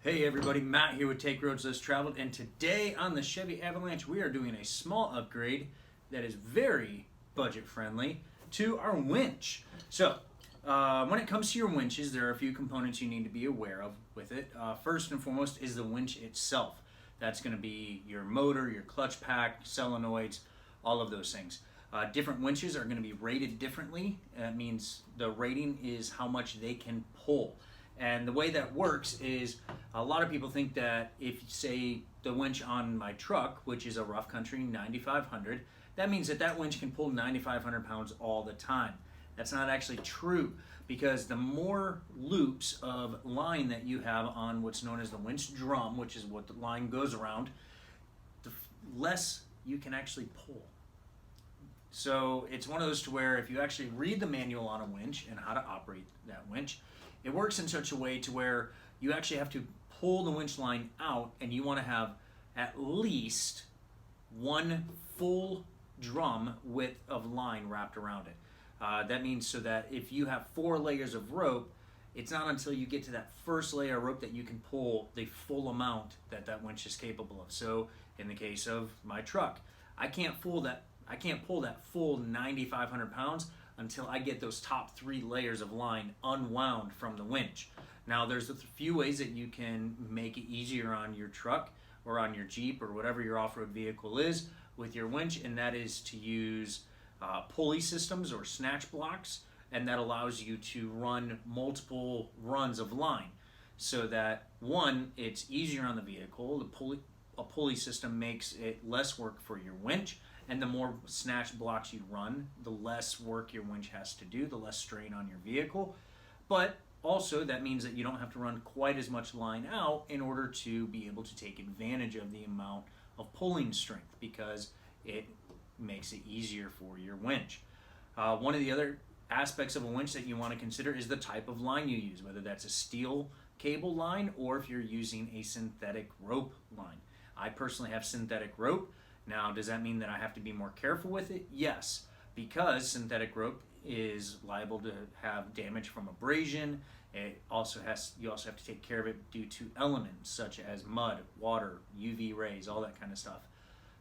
Hey everybody, Matt here with Take Roads Less Traveled, and today on the Chevy Avalanche we are doing a small upgrade that is very budget friendly to our winch. So when it comes to your winches, there are a few components you need to be aware of with it. First and foremost is the winch itself. That's going to be your motor, your clutch pack, solenoids, all of those things. Different winches are going to be rated differently. That means the rating is how much they can pull. And the way that works is a lot of people think that if, say, the winch on my truck, which is a rough country 9500, that means that that winch can pull 9,500 pounds all the time. That's not actually true, because the more loops of line that you have on what's known as the winch drum, which is what the line goes around, the less you can actually pull. So it's one of those to where if you actually read the manual on a winch and how to operate that winch, it works in such a way to where you actually have to pull the winch line out, and you want to have at least one full drum width of line wrapped around it. That means so that if you have 4 layers of rope, it's not until you get to that first layer of rope that you can pull the full amount that that winch is capable of. So in the case of my truck, I can't pull that full 9,500 pounds until I get those top 3 layers of line unwound from the winch. Now there's a few ways that you can make it easier on your truck or on your Jeep or whatever your off-road vehicle is with your winch, and that is to use pulley systems or snatch blocks, and that allows you to run multiple runs of line so that, one, it's easier on the vehicle. A pulley system makes it less work for your winch, and the more snatch blocks you run, the less work your winch has to do, the less strain on your vehicle. But also that means that you don't have to run quite as much line out in order to be able to take advantage of the amount of pulling strength, because it makes it easier for your winch. One of the other aspects of a winch that you want to consider is the type of line you use, whether that's a steel cable line or if you're using a synthetic rope line. I personally have synthetic rope. Now, does that mean that I have to be more careful with it? Yes, because synthetic rope is liable to have damage from abrasion. You also have to take care of it due to elements such as mud, water, UV rays, all that kind of stuff.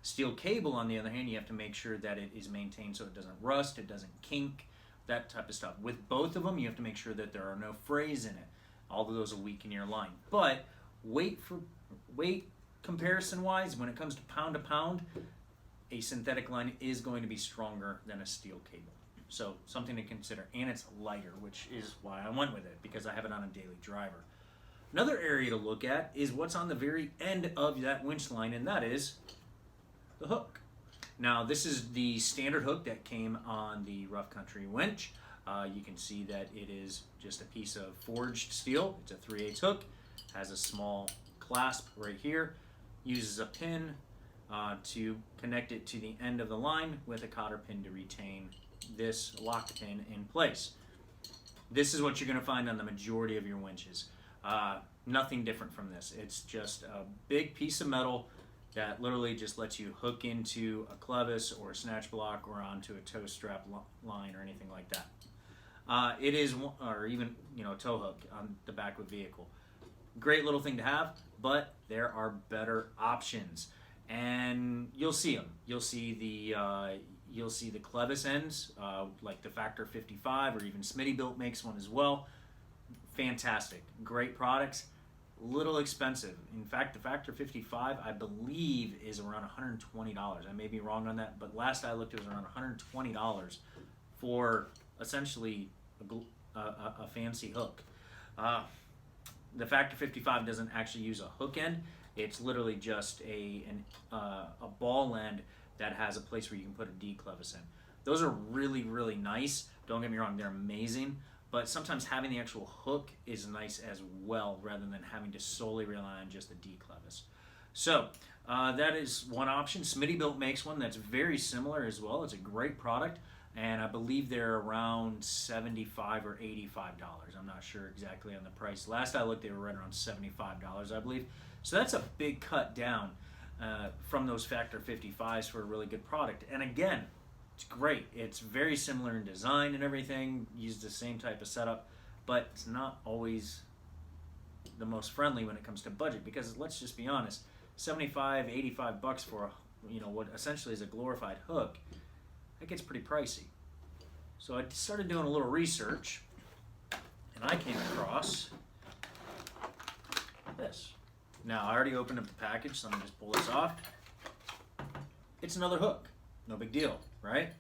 Steel cable, on the other hand, you have to make sure that it is maintained so it doesn't rust, it doesn't kink, that type of stuff. With both of them, you have to make sure that there are no frays in it. All of those will weaken your line. But weight comparison-wise, when it comes to pound, a synthetic line is going to be stronger than a steel cable. So something to consider. And it's lighter, which is why I went with it, because I have it on a daily driver. Another area to look at is what's on the very end of that winch line, and that is the hook. Now, this is the standard hook that came on the rough country winch. You can see that it is just a piece of forged steel. It's a 3/8 hook, has a small clasp right here, uses a pin to connect it to the end of the line with a cotter pin to retain this lock pin in place. This is what you're going to find on the majority of your winches. Nothing different from this. It's just a big piece of metal that literally just lets you hook into a clevis or a snatch block or onto a tow strap line or anything like that. It is, or even a tow hook on the back of a vehicle. Great little thing to have, but there are better options, and you'll see them. You'll see the clevis ends, like the Factor55 or even Smittybilt makes one as well. Fantastic, great products. Little expensive. In fact, the Factor55, I believe, is around $120. I may be wrong on that, but last I looked, it was around $120 for essentially a fancy hook. The Factor55 doesn't actually use a hook end. It's literally just a ball end that has a place where you can put a D-clevis in. Those are really, really nice. Don't get me wrong, they're amazing. But sometimes having the actual hook is nice as well, rather than having to solely rely on just the D-clevis. So that is one option. Smittybilt makes one that's very similar as well. It's a great product, and I believe they're around $75 or $85. I'm not sure exactly on the price. Last I looked, they were right around $75, I believe. So that's a big cut down from those Factor55s for a really good product. And again, it's great. It's very similar in design and everything, uses the same type of setup, but it's not always the most friendly when it comes to budget, because let's just be honest, 75, 85 bucks for what essentially is a glorified hook, that gets pretty pricey. So I started doing a little research, and I came across this. Now, I already opened up the package, so I'm going to just pull this off. It's another hook. No big deal, right?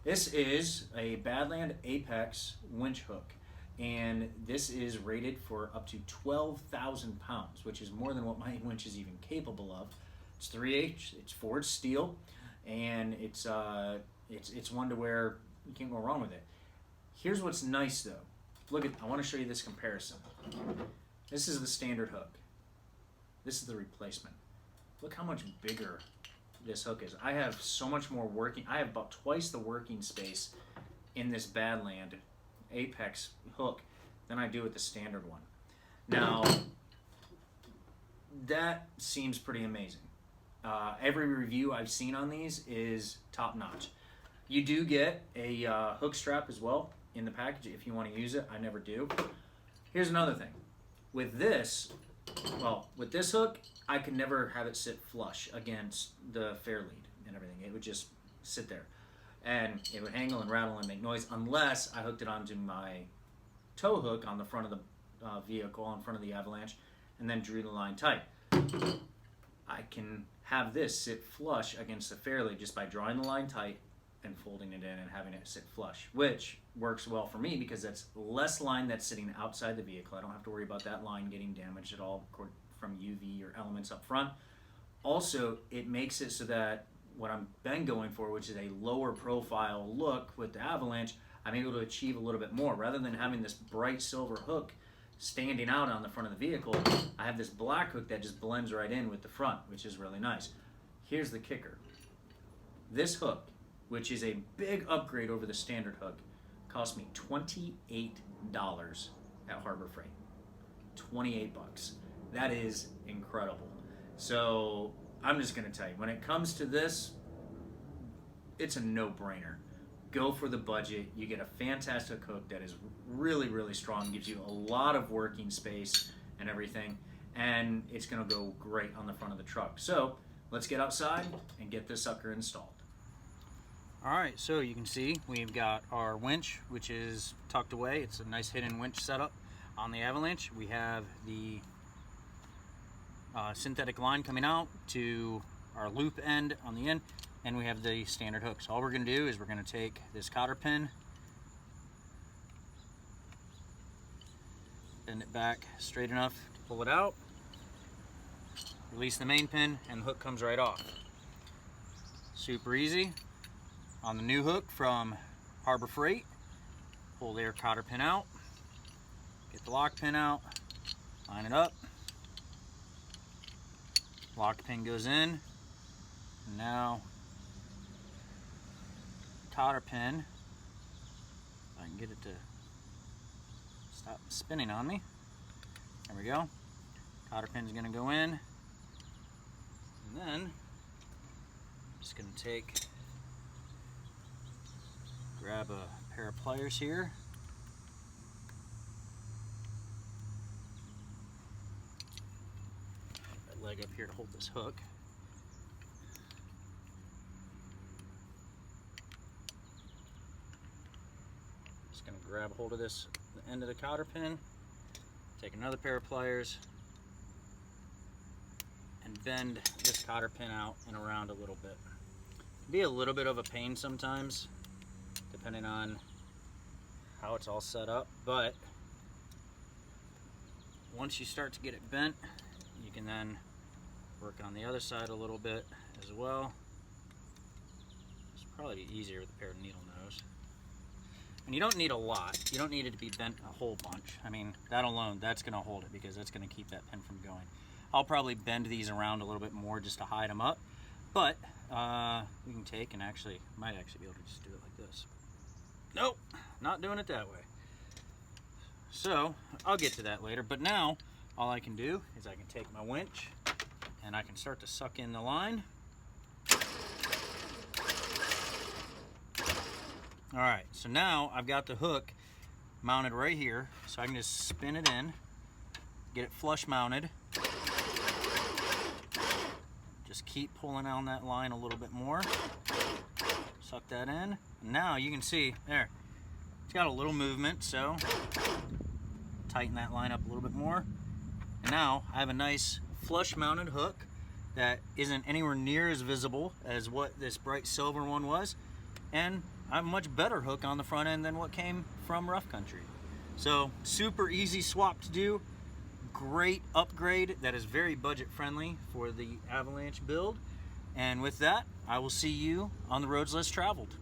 This is a Badland APEX winch hook, and this is rated for up to 12,000 pounds, which is more than what my winch is even capable of. It's 3H, it's forged steel, and it's one to where you can't go wrong with it. Here's what's nice though. Look at, I want to show you this comparison. This is the standard hook. This is the replacement. Look how much bigger this hook is. I have so much more working, I have about twice the working space in this Badland APEX hook than I do with the standard one. Now, that seems pretty amazing. Every review I've seen on these is top notch. You do get a hook strap as well in the package if you want to use it. I never do. Here's another thing. With this hook, I could never have it sit flush against the fair lead and everything. It would just sit there, and it would angle and rattle and make noise unless I hooked it onto my tow hook on the front of the vehicle, in front of the Avalanche, and then drew the line tight. I can have this sit flush against the fair lead just by drawing the line tight and folding it in and having it sit flush, which works well for me because that's less line that's sitting outside the vehicle. I don't have to worry about that line getting damaged at all from UV or elements up front. Also, it makes it so that what I've been going for, which is a lower profile look with the Avalanche, I'm able to achieve a little bit more. Rather than having this bright silver hook standing out on the front of the vehicle, I have this black hook that just blends right in with the front, which is really nice. Here's the kicker. This hook, which is a big upgrade over the standard hook, cost me $28 at Harbor Freight. 28 bucks. That is incredible. So I'm just going to tell you, when it comes to this, it's a no-brainer. Go for the budget. You get a fantastic hook that is really, really strong, gives you a lot of working space and everything, and it's going to go great on the front of the truck. So let's get outside and get this sucker installed. Alright, so you can see we've got our winch, which is tucked away. It's a nice hidden winch setup on the Avalanche. We have the synthetic line coming out to our loop end on the end, and we have the standard hook. So all we're going to do is we're going to take this cotter pin, bend it back straight enough to pull it out, release the main pin, and the hook comes right off. Super easy. On the new hook from Harbor Freight, pull their cotter pin out, get the lock pin out, line it up, lock pin goes in, and now cotter pin, if I can get it to stop spinning on me, there we go, cotter pin's going to go in, and then I'm just going to grab a pair of pliers here. That leg up here to hold this hook. Just going to grab a hold of this, the end of the cotter pin, take another pair of pliers, and bend this cotter pin out and around a little bit. It'll be a little bit of a pain sometimes, depending on how it's all set up, but once you start to get it bent, you can then work on the other side a little bit as well. It's probably easier with a pair of needle nose. And you don't need a lot. You don't need it to be bent a whole bunch. I mean, that alone, that's going to hold it because that's going to keep that pin from going. I'll probably bend these around a little bit more just to hide them up, but we can take and might actually be able to just do it like this. Nope, not doing it that way. So I'll get to that later, but now all I can do is I can take my winch and I can start to suck in the line. All right, so now I've got the hook mounted right here, so I can just spin it in get it flush mounted. Just keep pulling on that line a little bit more. Suck that in. Now you can see, there, it's got a little movement, so tighten that line up a little bit more. And now I have a nice flush mounted hook that isn't anywhere near as visible as what this bright silver one was. And I have a much better hook on the front end than what came from Rough Country. So super easy swap to do. Great upgrade that is very budget friendly for the Avalanche build. And with that, I will see you on the roads less traveled.